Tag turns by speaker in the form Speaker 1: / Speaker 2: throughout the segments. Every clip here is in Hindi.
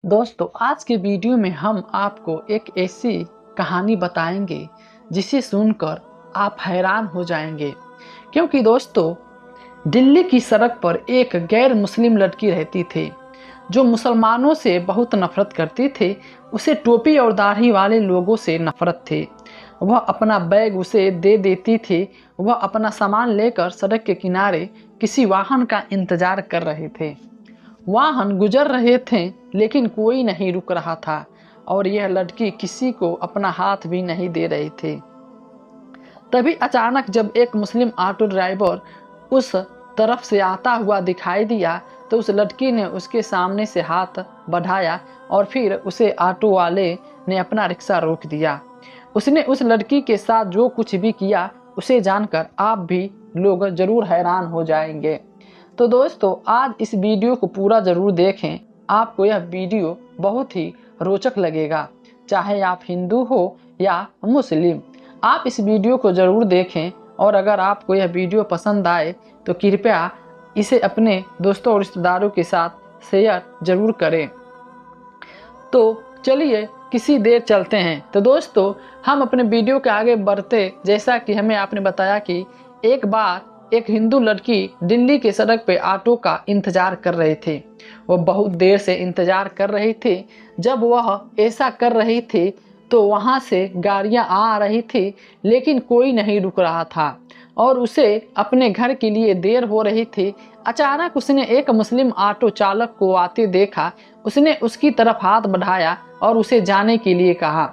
Speaker 1: दोस्तों, आज के वीडियो में हम आपको एक ऐसी कहानी बताएंगे जिसे सुनकर आप हैरान हो जाएंगे। क्योंकि दोस्तों, दिल्ली की सड़क पर एक गैर मुस्लिम लड़की रहती थी जो मुसलमानों से बहुत नफरत करती थी। उसे टोपी और दाढ़ी वाले लोगों से नफरत थी। वह अपना बैग उसे दे देती थी। वह अपना सामान लेकर सड़क के किनारे किसी वाहन का इंतजार कर रहे थे। वाहन गुजर रहे थे लेकिन कोई नहीं रुक रहा था और यह लड़की किसी को अपना हाथ भी नहीं दे रही थी। तभी अचानक जब एक मुस्लिम ऑटो ड्राइवर उस तरफ से आता हुआ दिखाई दिया तो उस लड़की ने उसके सामने से हाथ बढ़ाया और फिर उसे ऑटो वाले ने अपना रिक्शा रोक दिया। उसने उस लड़की के साथ जो कुछ भी किया उसे जानकर आप भी लोग जरूर हैरान हो जाएंगे। तो दोस्तों, आज इस वीडियो को पूरा ज़रूर देखें। आपको यह वीडियो बहुत ही रोचक लगेगा। चाहे आप हिंदू हो या मुस्लिम, आप इस वीडियो को ज़रूर देखें। और अगर आपको यह वीडियो पसंद आए तो कृपया इसे अपने दोस्तों और रिश्तेदारों के साथ शेयर ज़रूर करें। तो चलिए किसी देर चलते हैं। तो दोस्तों, हम अपने वीडियो के आगे बढ़ते, जैसा कि हमें आपने बताया कि एक बार एक हिंदू लड़की दिल्ली के सड़क पे ऑटो का इंतजार कर रहे थे। वह बहुत देर से इंतजार कर रही थी। जब वह ऐसा कर रही थी तो वहाँ से गाड़ियाँ आ रही थी लेकिन कोई नहीं रुक रहा था और उसे अपने घर के लिए देर हो रही थी। अचानक उसने एक मुस्लिम ऑटो चालक को आते देखा। उसने उसकी तरफ हाथ बढ़ाया और उसे जाने के लिए कहा,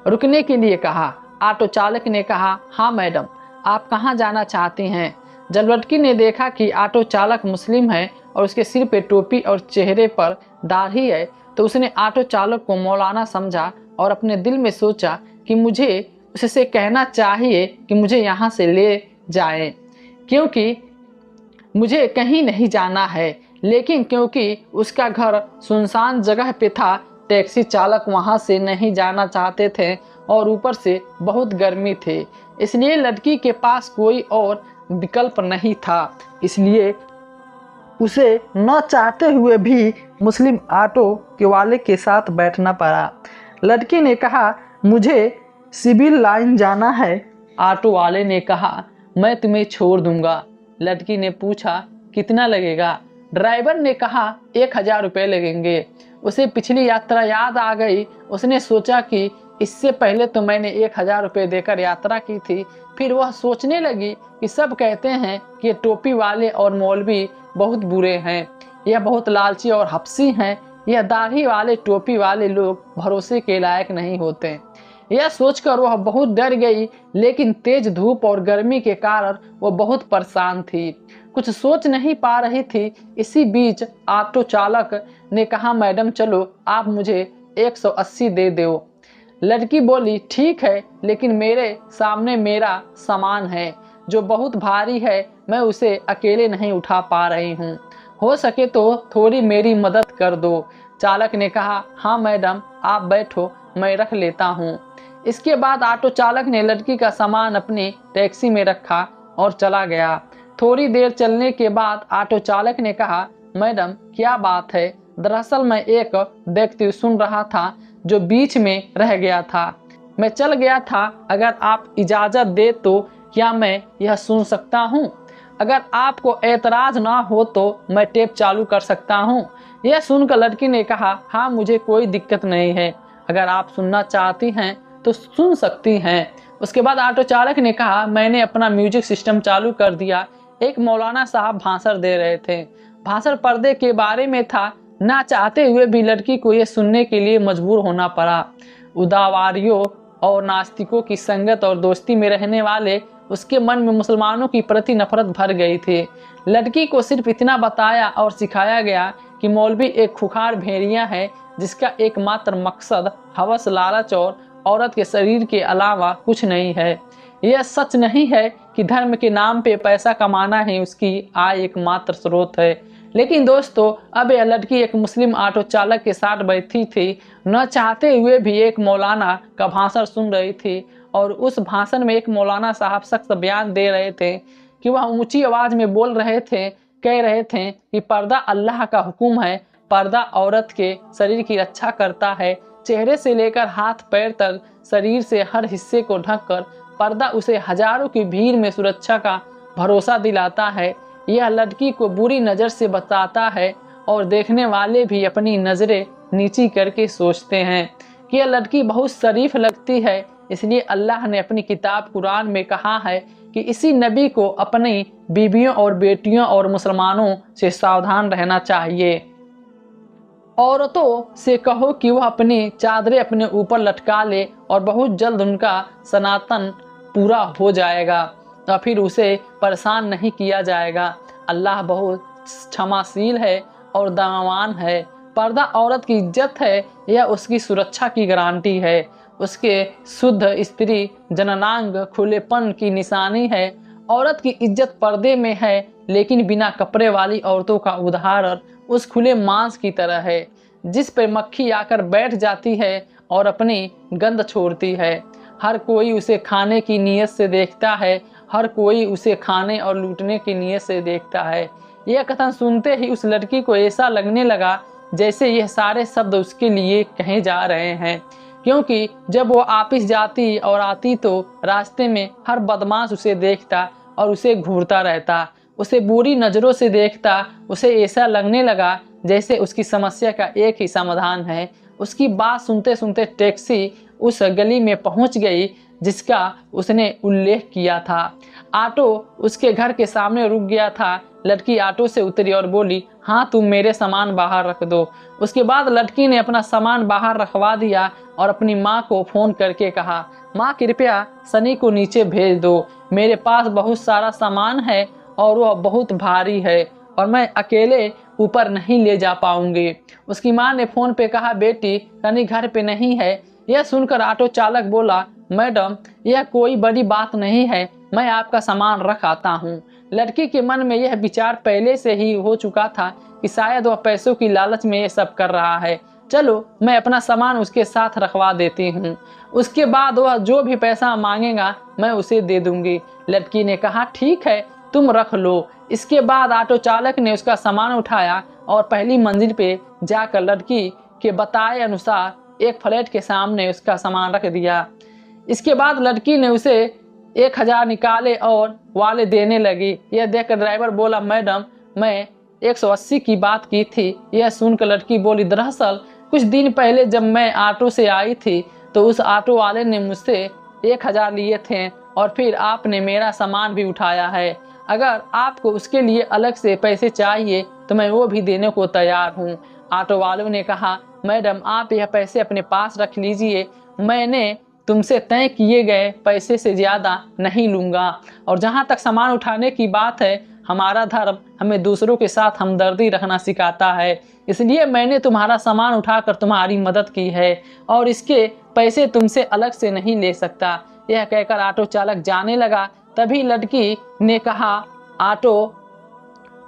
Speaker 1: रुकने के लिए कहा। ऑटो चालक ने कहा, हाँ मैडम, आप कहाँ जाना चाहती हैं? जब लड़की ने देखा कि ऑटो चालक मुस्लिम है और उसके सिर पे टोपी और चेहरे पर दाढ़ी है तो उसने ऑटो चालक को मौलाना समझा और अपने दिल में सोचा कि मुझे उससे कहना चाहिए कि मुझे यहाँ से ले जाए, क्योंकि मुझे कहीं नहीं जाना है। लेकिन क्योंकि उसका घर सुनसान जगह पे था, टैक्सी चालक वहाँ से नहीं जाना चाहते थे और ऊपर से बहुत गर्मी थी, इसलिए लड़की के पास कोई और विकल्प नहीं था। इसलिए उसे न चाहते हुए भी मुस्लिम ऑटो के वाले के साथ बैठना पड़ा। लड़की ने कहा, मुझे सिविल लाइन जाना है। ऑटो वाले ने कहा, मैं तुम्हें छोड़ दूंगा। लड़की ने पूछा, कितना लगेगा? ड्राइवर ने कहा, 1000 रुपये लगेंगे। उसे पिछली यात्रा याद आ गई। उसने सोचा कि इससे पहले तो मैंने 1000 रुपये देकर यात्रा की थी। फिर वह सोचने लगी कि सब कहते हैं कि ये टोपी वाले और मौलवी बहुत बुरे हैं, यह बहुत लालची और हफ्सी हैं, यह दाढ़ी वाले टोपी वाले लोग भरोसे के लायक नहीं होते। यह सोचकर वह बहुत डर गई, लेकिन तेज धूप और गर्मी के कारण वह बहुत परेशान थी, कुछ सोच नहीं पा रही थी। इसी बीच ऑटो चालक ने कहा, मैडम चलो, आप मुझे 180 दे दो। लड़की बोली, ठीक है, लेकिन मेरे सामने मेरा सामान है जो बहुत भारी है, मैं उसे अकेले नहीं उठा पा रही हूँ, हो सके तो थोड़ी मेरी मदद कर दो। चालक ने कहा, हाँ मैडम, आप बैठो, मैं रख लेता हूँ। इसके बाद ऑटो चालक ने लड़की का सामान अपनी टैक्सी में रखा और चला गया। थोड़ी देर चलने के बाद ऑटो चालक ने कहा, मैडम क्या बात है? दरअसल मैं एक व्यक्ति सुन रहा था जो बीच में रह गया था, मैं चल गया था। अगर आप इजाज़त दे तो क्या मैं यह सुन सकता हूँ? अगर आपको एतराज़ ना हो तो मैं टेप चालू कर सकता हूँ। यह सुनकर लड़की ने कहा, हाँ मुझे कोई दिक्कत नहीं है, अगर आप सुनना चाहती हैं तो सुन सकती हैं। उसके बाद ऑटो चालक ने कहा, मैंने अपना म्यूजिक सिस्टम चालू कर दिया। एक मौलाना साहब भाषण दे रहे थे। भाषण पर्दे के बारे में था। ना चाहते हुए भी लड़की को यह सुनने के लिए मजबूर होना पड़ा। उदावारियों और नास्तिकों की संगत और दोस्ती में रहने वाले उसके मन में मुसलमानों की प्रति नफरत भर गई थी। लड़की को सिर्फ इतना बताया और सिखाया गया कि मौलवी एक खुखार भेड़िया है जिसका एकमात्र मकसद हवस, लालच और औरत के शरीर के अलावा कुछ नहीं है। यह सच नहीं है कि धर्म के नाम पे पैसा कमाना ही उसकी आय एकमात्र स्रोत है। लेकिन दोस्तों, अब यह लड़की एक मुस्लिम ऑटो चालक के साथ बैठी थी, न चाहते हुए भी एक मौलाना का भाषण सुन रही थी और उस भाषण में एक मौलाना साहब सख्त बयान दे रहे थे कि वह ऊंची आवाज़ में बोल रहे थे, कह रहे थे कि पर्दा अल्लाह का हुक्म है, पर्दा औरत के शरीर की रक्षा करता है। चेहरे से लेकर हाथ पैर तक शरीर से हर हिस्से को ढककर पर्दा उसे हजारों की भीड़ में सुरक्षा का भरोसा दिलाता है। यह लड़की को बुरी नज़र से बचाता है और देखने वाले भी अपनी नज़रें नीची करके सोचते हैं कि यह लड़की बहुत शरीफ लगती है। इसलिए अल्लाह ने अपनी किताब कुरान में कहा है कि इसी नबी को अपनी बीवियों और बेटियों और मुसलमानों से सावधान रहना चाहिए। औरतों से कहो कि वह अपनी चादरें अपने ऊपर लटका ले और बहुत जल्द उनका सनातन पूरा हो जाएगा और फिर उसे परेशान नहीं किया जाएगा। अल्लाह बहुत क्षमाशील है और दयावान है। पर्दा औरत की इज्जत है, यह उसकी सुरक्षा की गारंटी है। उसके शुद्ध स्त्री जननांग खुलेपन की निशानी है। औरत की इज्जत पर्दे में है, लेकिन बिना कपड़े वाली औरतों का उदाहरण उस खुले मांस की तरह है जिस पर मक्खी आकर बैठ जाती है और अपनी गंध छोड़ती है। हर कोई उसे खाने की नीयत से देखता है, हर कोई उसे खाने और लूटने की नीयत से देखता है। यह कथन सुनते ही उस लड़की को ऐसा लगने लगा जैसे यह सारे शब्द उसके लिए कहे जा रहे हैं, क्योंकि जब वो ऑफिस जाती और आती तो रास्ते में हर बदमाश उसे देखता और उसे घूरता रहता, उसे बुरी नज़रों से देखता। उसे ऐसा लगने लगा जैसे उसकी समस्या का एक ही समाधान है। उसकी बात सुनते सुनते टैक्सी उस गली में पहुंच गई जिसका उसने उल्लेख किया था। ऑटो उसके घर के सामने रुक गया था। लड़की ऑटो से उतरी और बोली, हाँ तुम मेरे सामान बाहर रख दो। उसके बाद लड़की ने अपना सामान बाहर रखवा दिया और अपनी माँ को फ़ोन करके कहा, माँ कृपया सनी को नीचे भेज दो, मेरे पास बहुत सारा सामान है और वह बहुत भारी है और मैं अकेले ऊपर नहीं ले जा पाऊंगी। उसकी माँ ने फ़ोन पे कहा, बेटी सनी घर पे नहीं है। यह सुनकर ऑटो चालक बोला, मैडम यह कोई बड़ी बात नहीं है, मैं आपका सामान रख आता हूँ। लड़की के मन में यह विचार पहले से ही हो चुका था कि शायद वह पैसों की लालच में ये सब कर रहा है। चलो मैं अपना सामान उसके साथ रखवा देती हूँ, उसके बाद वह जो भी पैसा मांगेगा मैं उसे दे दूंगी। लड़की ने कहा, ठीक है तुम रख लो। इसके बाद ऑटो चालक ने उसका सामान उठाया और पहली मंजिल पे जाकर लड़की के बताए अनुसार एक फ्लैट के सामने उसका सामान रख दिया। इसके बाद लड़की ने उसे 1000 निकाले और वाले देने लगी। यह देखकर ड्राइवर बोला, मैडम मैं 180 की बात की थी। यह सुनकर लड़की बोली, दरअसल कुछ दिन पहले जब मैं ऑटो से आई थी तो उस ऑटो वाले ने मुझसे 1000 लिए थे और फिर आपने मेरा सामान भी उठाया है। अगर आपको उसके लिए अलग से पैसे चाहिए तो मैं वो भी देने को तैयार हूँ। ऑटो वालों ने कहा, मैडम आप यह पैसे अपने पास रख लीजिए, मैंने तुमसे तय किए गए पैसे से ज़्यादा नहीं लूँगा। और जहाँ तक सामान उठाने की बात है, हमारा धर्म हमें दूसरों के साथ हमदर्दी रखना सिखाता है, इसलिए मैंने तुम्हारा सामान उठाकर तुम्हारी मदद की है और इसके पैसे तुमसे अलग से नहीं ले सकता। यह कहकर ऑटो चालक जाने लगा। तभी लड़की ने कहा, ऑटो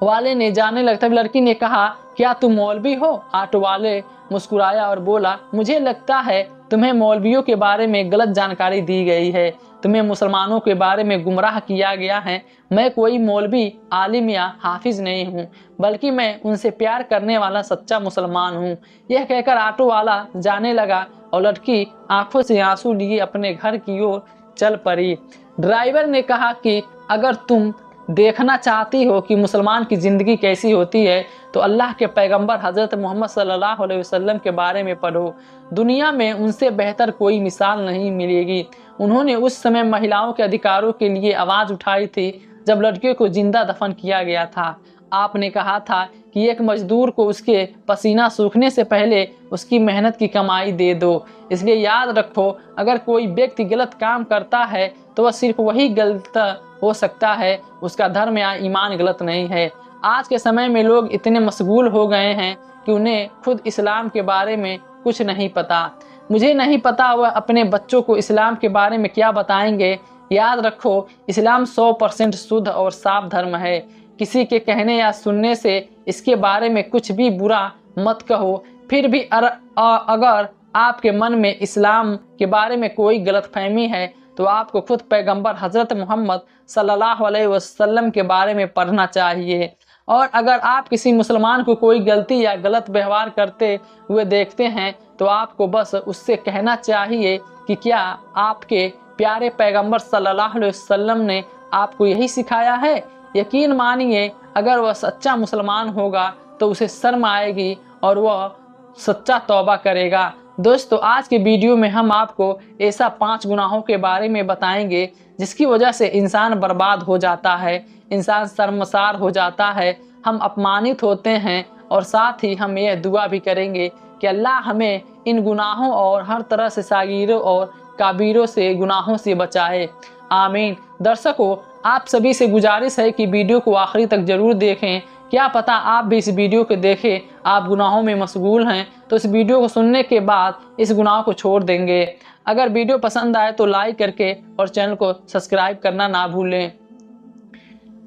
Speaker 1: वाले ने जाने लगा तभी लड़की ने कहा, क्या तुम मौलवी हो? ऑटो वाले मुस्कुराया और बोला, मुझे लगता है तुम्हें मौलवियों के बारे में गलत जानकारी दी गई है, तुम्हें मुसलमानों के बारे में गुमराह किया गया है। मैं कोई मौलवी, आलिम या हाफिज नहीं हूँ, बल्कि मैं उनसे प्यार करने वाला सच्चा मुसलमान हूँ। यह कहकर ऑटो वाला जाने लगा और लड़की आंखों से आंसू लिए अपने घर की ओर चल पड़ी। ड्राइवर ने कहा कि अगर तुम देखना चाहती हो कि मुसलमान की ज़िंदगी कैसी होती है तो अल्लाह के पैगंबर हज़रत मोहम्मद सल्लल्लाहु अलैहि वसल्लम के बारे में पढ़ो। दुनिया में उनसे बेहतर कोई मिसाल नहीं मिलेगी। उन्होंने उस समय महिलाओं के अधिकारों के लिए आवाज़ उठाई थी जब लड़कियों को जिंदा दफन किया गया था। आपने कहा था कि एक मजदूर को उसके पसीना सूखने से पहले उसकी मेहनत की कमाई दे दो। इसलिए याद रखो, अगर कोई व्यक्ति गलत काम करता है तो वह सिर्फ वही गलत हो सकता है, उसका धर्म या ईमान गलत नहीं है। आज के समय में लोग इतने मशगूल हो गए हैं कि उन्हें खुद इस्लाम के बारे में कुछ नहीं पता। मुझे नहीं पता वह अपने बच्चों को इस्लाम के बारे में क्या बताएंगे। याद रखो, इस्लाम 100% शुद्ध और साफ धर्म है। किसी के कहने या सुनने से इसके बारे में कुछ भी बुरा मत कहो। फिर भी अगर आपके मन में इस्लाम के बारे में कोई गलतफहमी है तो आपको खुद पैगंबर हज़रत मोहम्मद सल्लल्लाहु अलैहि वसल्लम के बारे में पढ़ना चाहिए। और अगर आप किसी मुसलमान को कोई गलती या गलत व्यवहार करते हुए देखते हैं तो आपको बस उससे कहना चाहिए कि क्या आपके प्यारे पैगंबर सल्लल्लाहु अलैहि वसल्लम ने आपको यही सिखाया है। यकीन मानिए अगर वह सच्चा मुसलमान होगा तो उसे शर्म आएगी और वह सच्चा तौबा करेगा। दोस्तों, आज के वीडियो में हम आपको ऐसा 5 गुनाहों के बारे में बताएंगे जिसकी वजह से इंसान बर्बाद हो जाता है, इंसान शर्मसार हो जाता है, हम अपमानित होते हैं और साथ ही हम यह दुआ भी करेंगे कि अल्लाह हमें इन गुनाहों और हर तरह से सागीरों और काबीरों से गुनाहों से बचाए। आमीन। दर्शकों, आप सभी से गुजारिश है कि वीडियो को आखिरी तक जरूर देखें। क्या पता आप भी इस वीडियो को देखें, आप गुनाहों में मशगूल हैं तो इस वीडियो को सुनने के बाद इस गुनाह को छोड़ देंगे। अगर वीडियो पसंद आए तो लाइक करके और चैनल को सब्सक्राइब करना ना भूलें।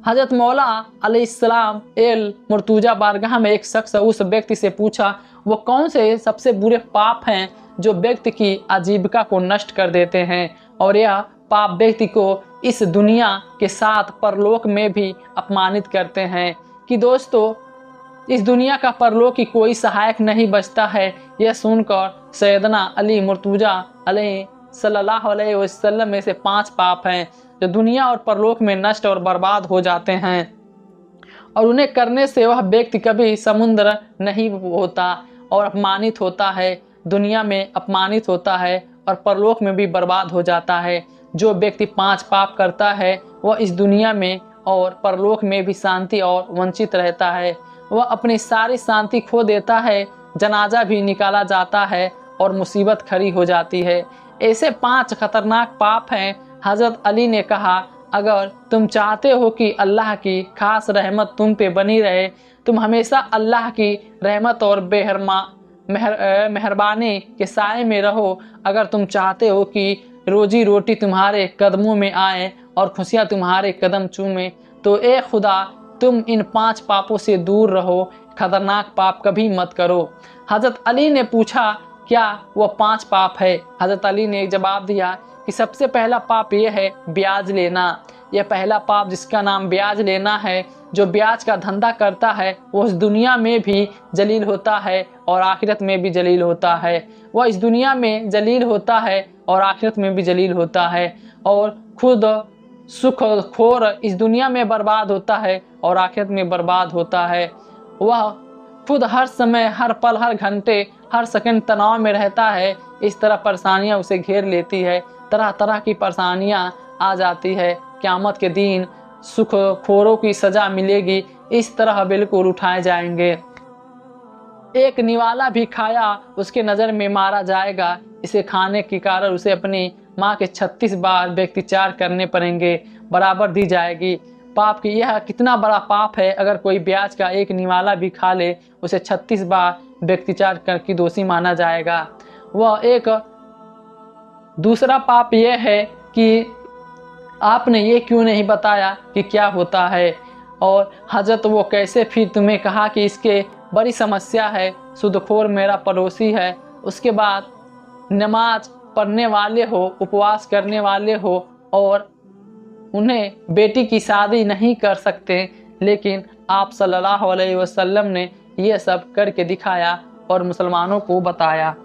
Speaker 1: हजरत मौला अलैहिस्सलाम एल मुर्तुजा बारगाह में एक शख्स उस व्यक्ति से पूछा वो कौन से सबसे बुरे पाप हैं जो व्यक्ति की आजीविका को नष्ट कर देते हैं और यह पाप व्यक्ति को इस दुनिया के साथ परलोक में भी अपमानित करते हैं। कि दोस्तों, इस दुनिया का परलोक की कोई सहायक नहीं बचता है। यह सुनकर सैयदना अली मुर्तुजा अलैहि सल्लल्लाहु अलैहि वसल्लम में से 5 पाप हैं जो दुनिया और परलोक में नष्ट और बर्बाद हो जाते हैं और उन्हें करने से वह व्यक्ति कभी समुद्र नहीं होता और अपमानित होता है, दुनिया में अपमानित होता है और परलोक में भी बर्बाद हो जाता है। जो व्यक्ति 5 पाप करता है वह इस दुनिया में और परलोक में भी शांति और वंचित रहता है। वह अपनी सारी शांति खो देता है, जनाजा भी निकाला जाता है और मुसीबत खड़ी हो जाती है। ऐसे 5 खतरनाक पाप हैं। हज़रत अली ने कहा, अगर तुम चाहते हो कि अल्लाह की खास रहमत तुम पे बनी रहे, तुम हमेशा अल्लाह की रहमत और मेहरबानी के साए में रहो। अगर तुम चाहते हो कि रोजी रोटी तुम्हारे कदमों में आए और खुशियाँ तुम्हारे कदम चूमे तो ए खुदा तुम इन 5 पापों से दूर रहो, खतरनाक पाप कभी मत करो। हज़रत अली ने पूछा क्या वह 5 पाप है। हज़रत अली ने जवाब दिया कि सबसे पहला पाप यह है ब्याज लेना। यह पहला पाप जिसका नाम ब्याज लेना है, जो ब्याज का धंधा करता है वो इस दुनिया में भी जलील होता है और आखिरत में भी जलील होता है। वह इस दुनिया में जलील होता है और आखिरत में भी जलील होता है और खुद सुख खोर इस दुनिया में बर्बाद होता है और आखिरत में बर्बाद होता है। वह खुद हर समय, हर पल, हर घंटे, हर सेकंड तनाव में रहता है। इस तरह परेशानियां उसे घेर लेती है, तरह तरह की परेशानियां आ जाती है। क़यामत के दिन सुख खोरों की सज़ा मिलेगी, इस तरह बिल्कुल उठाए जाएंगे। एक निवाला भी खाया उसके नज़र में मारा जाएगा। इसे खाने के कारण उसे अपनी माँ के 36 बार व्यक्तिचार करने पड़ेंगे, बराबर दी जाएगी। पाप की यह कितना बड़ा पाप है, अगर कोई ब्याज का एक निवाला भी खा ले उसे 36 बार व्यक्तिचार करके दोषी माना जाएगा। वह एक दूसरा पाप यह है कि आपने ये क्यों नहीं बताया कि क्या होता है और हजरत वो कैसे, फिर तुम्हें कहा कि इसके बड़ी समस्या है, सूदखोर मेरा पड़ोसी है। उसके बाद नमाज पढ़ने वाले हो, उपवास करने वाले हो और उन्हें बेटी की शादी नहीं कर सकते, लेकिन आप सल्लल्लाहु अलैहि वसल्लम ने यह सब करके दिखाया और मुसलमानों को बताया।